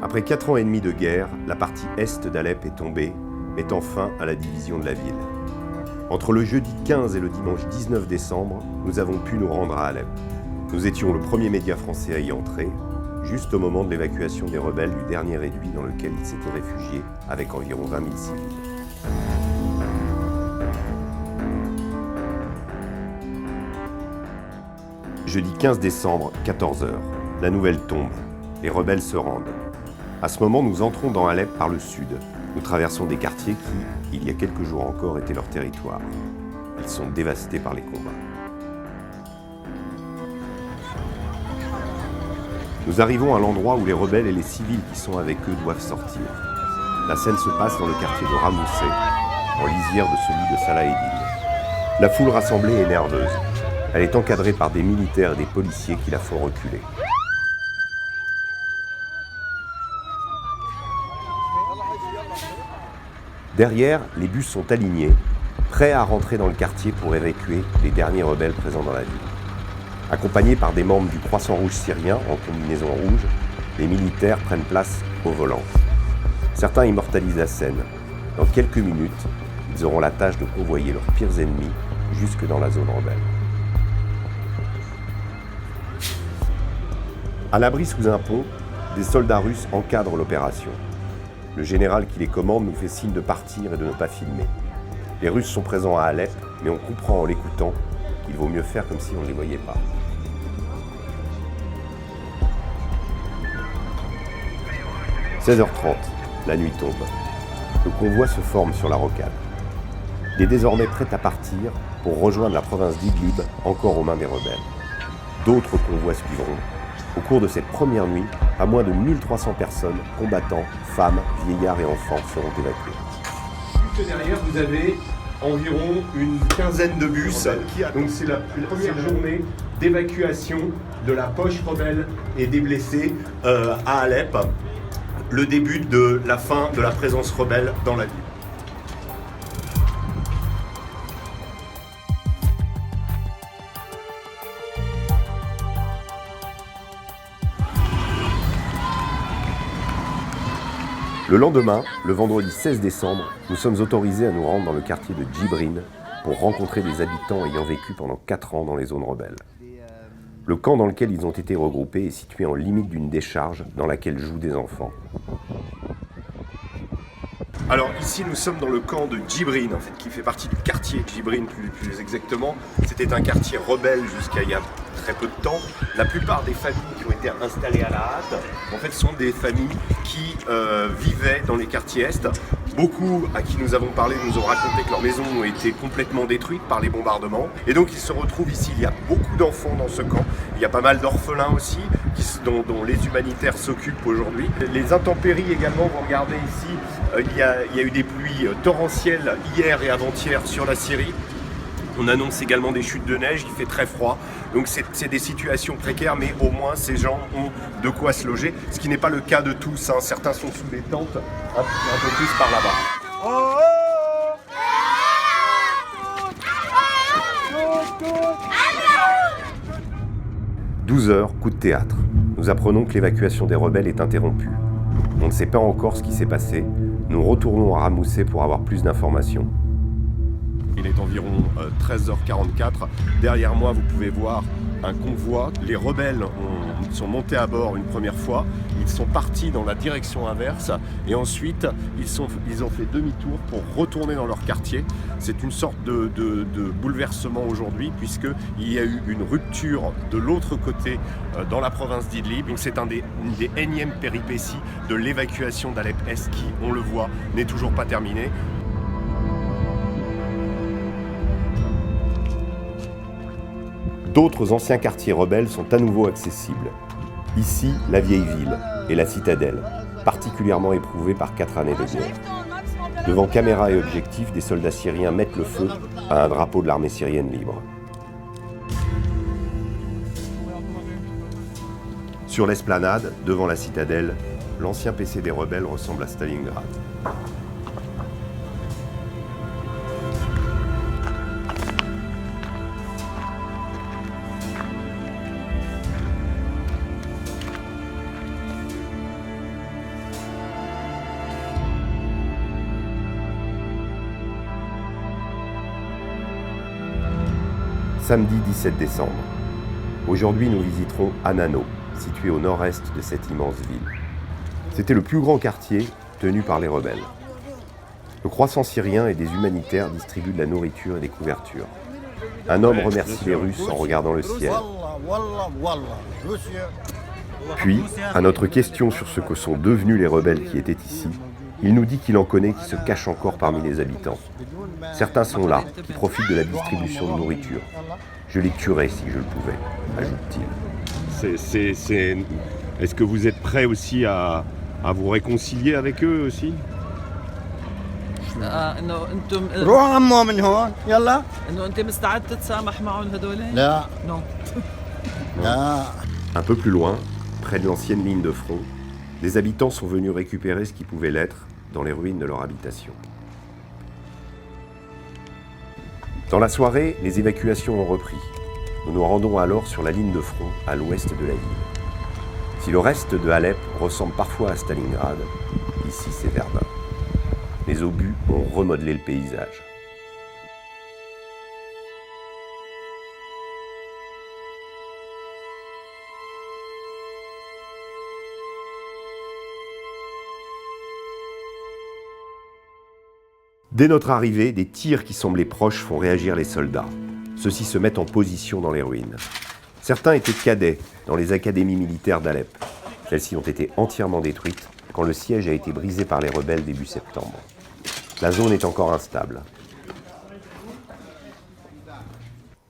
Après 4 ans et demi de guerre, la partie est d'Alep est tombée, mettant fin à la division de la ville. Entre le jeudi 15 et le dimanche 19 décembre, nous avons pu nous rendre à Alep. Nous étions le premier média français à y entrer, juste au moment de l'évacuation des rebelles du dernier réduit dans lequel ils s'étaient réfugiés, avec environ 20 000 civils. Jeudi 15 décembre, 14h. La nouvelle tombe. Les rebelles se rendent. À ce moment, nous entrons dans Alep par le sud. Nous traversons des quartiers qui, il y a quelques jours encore, étaient leur territoire. Ils sont dévastés par les combats. Nous arrivons à l'endroit où les rebelles et les civils qui sont avec eux doivent sortir. La scène se passe dans le quartier de Ramoussé, en lisière de celui de Salah Eddin. La foule rassemblée est nerveuse. Elle est encadrée par des militaires et des policiers qui la font reculer. Derrière, les bus sont alignés, prêts à rentrer dans le quartier pour évacuer les derniers rebelles présents dans la ville. Accompagnés par des membres du Croissant-Rouge syrien en combinaison rouge, les militaires prennent place au volant. Certains immortalisent la scène. Dans quelques minutes, ils auront la tâche de convoyer leurs pires ennemis jusque dans la zone rebelle. À l'abri sous un pont, des soldats russes encadrent l'opération. Le général qui les commande nous fait signe de partir et de ne pas filmer. Les Russes sont présents à Alep, mais on comprend en l'écoutant qu'il vaut mieux faire comme si on ne les voyait pas. « 16h30, la nuit tombe. Le convoi se forme sur la rocade. Il est désormais prêt à partir pour rejoindre la province d'Idlib, encore aux mains des rebelles. D'autres convois suivront. Au cours de cette première nuit, pas moins de 1300 personnes, combattants, femmes, vieillards et enfants seront évacués. Juste derrière, vous avez environ une quinzaine de bus. Donc c'est la première journée d'évacuation de la poche rebelle et des blessés à Alep. Le début de la fin de la présence rebelle dans la ville. Le lendemain, le vendredi 16 décembre, nous sommes autorisés à nous rendre dans le quartier de Djibrine pour rencontrer des habitants ayant vécu pendant 4 ans dans les zones rebelles. Le camp dans lequel ils ont été regroupés est situé en limite d'une décharge dans laquelle jouent des enfants. Alors ici nous sommes dans le camp de Djibrine, en fait, qui fait partie du quartier Djibrine plus exactement. C'était un quartier rebelle jusqu'à il y a très peu de temps. La plupart des familles qui ont été installées à la hâte, en fait, sont des familles qui vivaient dans les quartiers est. Beaucoup à qui nous avons parlé nous ont raconté que leurs maisons ont été complètement détruites par les bombardements. Et donc ils se retrouvent ici. Il y a beaucoup d'enfants dans ce camp. Il y a pas mal d'orphelins aussi, dont les humanitaires s'occupent aujourd'hui. Les intempéries également, vous regardez ici, il y a eu des pluies torrentielles hier et avant-hier sur la Syrie. On annonce également des chutes de neige, il fait très froid. Donc c'est des situations précaires, mais au moins ces gens ont de quoi se loger. Ce qui n'est pas le cas de tous, hein. Certains sont sous des tentes, un peu plus par là-bas. 12h, coup de théâtre. Nous apprenons que l'évacuation des rebelles est interrompue. On ne sait pas encore ce qui s'est passé. Nous retournons à Ramoussé pour avoir plus d'informations. Il est environ 13h44. Derrière moi, vous pouvez voir un convoi. Les rebelles sont montés à bord une première fois. Ils sont partis dans la direction inverse. Et ensuite, ils ont fait demi-tour pour retourner dans leur quartier. C'est une sorte de bouleversement aujourd'hui, puisqu'il y a eu une rupture de l'autre côté dans la province d'Idlib. Donc c'est une des énièmes péripéties de l'évacuation d'Alep-Est qui, on le voit, n'est toujours pas terminée. D'autres anciens quartiers rebelles sont à nouveau accessibles. Ici, la vieille ville et la citadelle, particulièrement éprouvée par 4 années de guerre. Devant caméras et objectifs, des soldats syriens mettent le feu à un drapeau de l'armée syrienne libre. Sur l'esplanade, devant la citadelle, l'ancien PC des rebelles ressemble à Stalingrad. Samedi 17 décembre. Aujourd'hui, nous visiterons Anano, situé au nord-est de cette immense ville. C'était le plus grand quartier tenu par les rebelles. Le croissant syrien et des humanitaires distribuent de la nourriture et des couvertures. Un homme remercie les Russes en regardant le ciel. Puis, à notre question sur ce que sont devenus les rebelles qui étaient ici, il nous dit qu'il en connaît qui se cachent encore parmi les habitants. Certains sont là, qui profitent de la distribution de nourriture. Je les tuerais si je le pouvais, ajoute-t-il. Est-ce que vous êtes prêt aussi à vous réconcilier avec eux aussi? انه انتم روح عمو من هون يلا انه انت مستعد تتسامح معهم هذولين؟ لا Non. لا Un peu plus loin, près de l'ancienne ligne de front, des habitants sont venus récupérer ce qui pouvait l'être dans les ruines de leur habitation. Dans la soirée, les évacuations ont repris. Nous nous rendons alors sur la ligne de front à l'ouest de la ville. Si le reste de Alep ressemble parfois à Stalingrad, ici c'est Verdun. Les obus ont remodelé le paysage. Dès notre arrivée, des tirs qui semblaient proches font réagir les soldats. Ceux-ci se mettent en position dans les ruines. Certains étaient cadets dans les académies militaires d'Alep. Celles-ci ont été entièrement détruites quand le siège a été brisé par les rebelles début septembre. La zone est encore instable.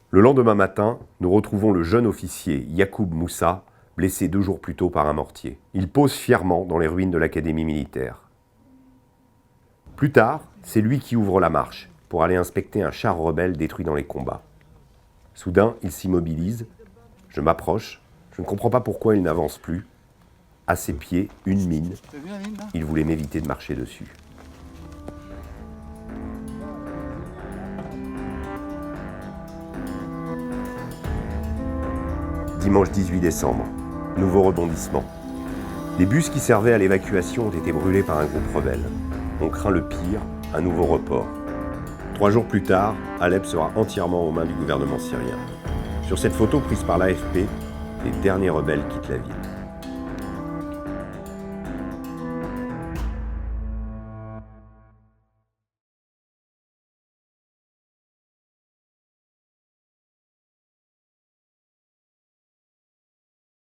Le lendemain matin, nous retrouvons le jeune officier Yacoub Moussa, blessé 2 jours plus tôt par un mortier. Il pose fièrement dans les ruines de l'académie militaire. Plus tard, c'est lui qui ouvre la marche pour aller inspecter un char rebelle détruit dans les combats. Soudain, il s'immobilise. Je m'approche. Je ne comprends pas pourquoi il n'avance plus. À ses pieds, une mine. Il voulait m'éviter de marcher dessus. Dimanche 18 décembre. Nouveau rebondissement. Les bus qui servaient à l'évacuation ont été brûlés par un groupe rebelle. On craint le pire, un nouveau report. 3 jours plus tard, Alep sera entièrement aux mains du gouvernement syrien. Sur cette photo prise par l'AFP, les derniers rebelles quittent la ville.